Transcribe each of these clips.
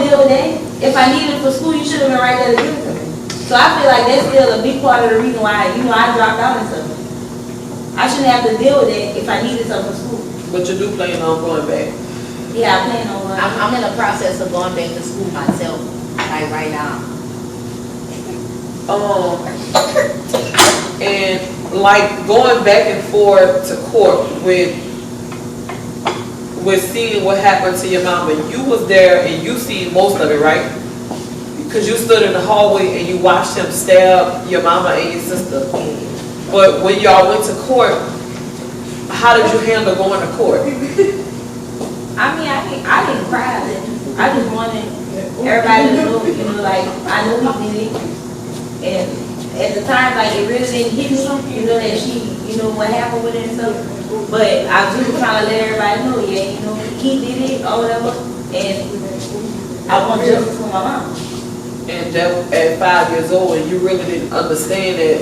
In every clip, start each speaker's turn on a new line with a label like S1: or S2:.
S1: deal with that. If I needed it for school, you should have been right there to give it to me. So I feel like that's still a big part of the reason why, I dropped out and stuff. I shouldn't have to deal with that if I needed something for school.
S2: But you do plan on going back?
S1: Yeah, I plan on going.
S3: I'm in the process of going back to school myself, like right now.
S2: And like going back and forth to court with seeing what happened to your mama, you was there and you seen most of it, right? Because you stood in the hallway and you watched him stab your mama and your sister. But when y'all went to court, how did you handle going to court?
S1: I mean, I didn't cry. I just wanted everybody to know, like, I know he did it. And at the time, like, it really didn't hit me, that she, what happened with it and stuff. But I was just trying to let everybody know, he did it or whatever. And I want justice for my mom.
S2: And that at 5 years old, and you really didn't understand that,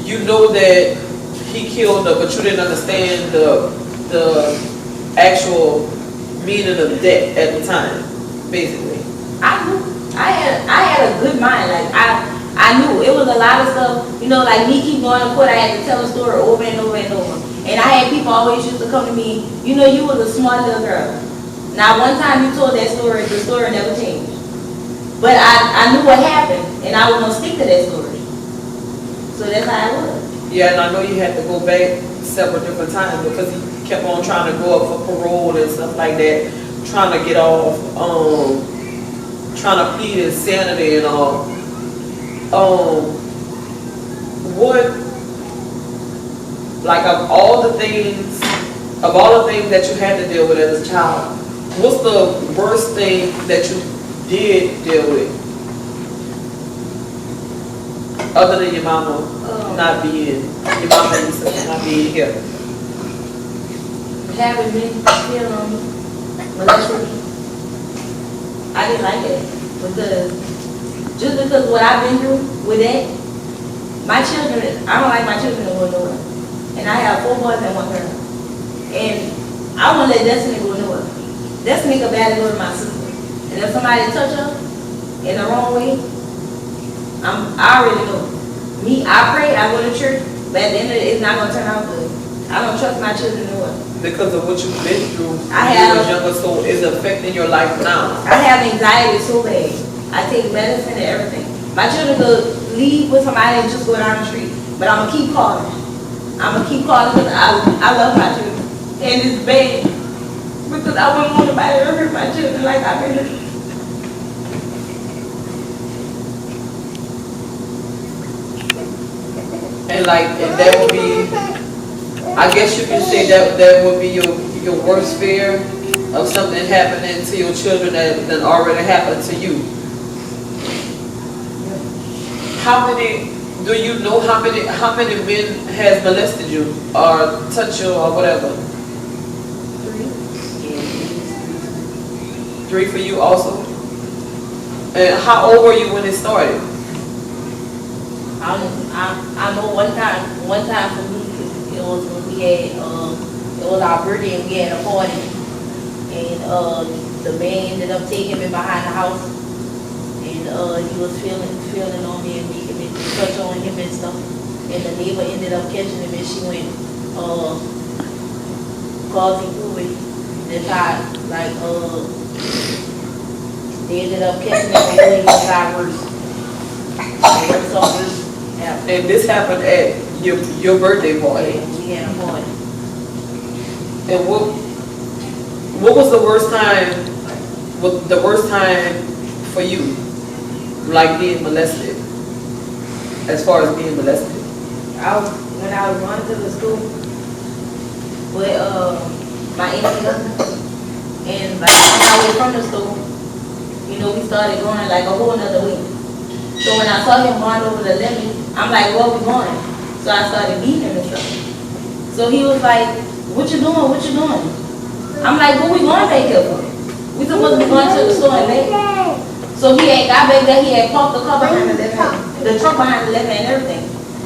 S2: you know that he killed her, but you didn't understand the actual meaning of death at the time, basically.
S1: I knew. I had a good mind. Like I knew it was a lot of stuff. Like me keep going to court. I had to tell a story over and over and over. And I had people always used to come to me. You was a smart little girl. Now one time you told that story, the story never changed. But I knew what happened, and I was gonna stick to that story. So that's how it was.
S2: Yeah, and I know you had to go back several different times because he kept on trying to go up for parole and stuff like that, trying to get off, trying to plead insanity and all. What, like of all the things that you had to deal with as a child, what's the worst thing that you did deal with? Other than your mama not being, your mama and your sister not being here.
S1: Having me feel on me, molested me. I didn't like that because what I've been through with that, my children, I don't like my children to go nowhere. And I have 4 boys and 1 girl. And I won't let Destiny go nowhere. Destiny could badly go to my sister. And if somebody touch her in the wrong way, I already know. Me, I pray, I go to church, but at the end of it, it's not gonna turn out good. I don't trust my children nowhere.
S2: Because of what you've been through
S1: I
S2: when
S1: have,
S2: you was younger, so it's affecting your life now.
S1: I have anxiety so bad. I take medicine and everything. My children could leave with somebody and just go down the street, but I'm gonna keep calling. Because I love my children, and it's bad because I wouldn't want nobody to hurt my children like I've been through.
S2: And that would be, I guess you can say that would be your worst fear of something happening to your children that already happened to you. How many, do you know how many men has molested you or touched you or whatever? 3 for you also? And how old were you when it started?
S3: I know one time for me, it was when we had, it was our birthday and we had a party. And the man ended up taking me behind the house. And he was feeling on me and making me touch on him and stuff. And the neighbor ended up catching him and she went, causing fluid. They tried, they ended up catching him and doing his got worse.
S2: And this happened at your birthday party.
S3: Yeah, we had a party.
S2: And what was the worst time? What the worst time for you, like being molested? As far as being molested,
S1: When I was going to the school with my auntie, and like on our way from the school, we started going like a whole nother week. So when I saw him going over the limit, I'm like, where we going? So I started beating him and stuff. So he was like, what you doing? What you doing? I'm like, what we going back here for? We supposed to be going to the store and back. So he had got back there, he had parked the car behind the left hand, the truck behind the left hand and everything.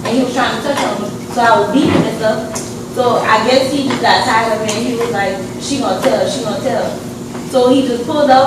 S1: And he was trying to touch on me. So I was beating him and stuff. So I guess he just got tired of me and he was like, she gonna tell. So he just pulled up.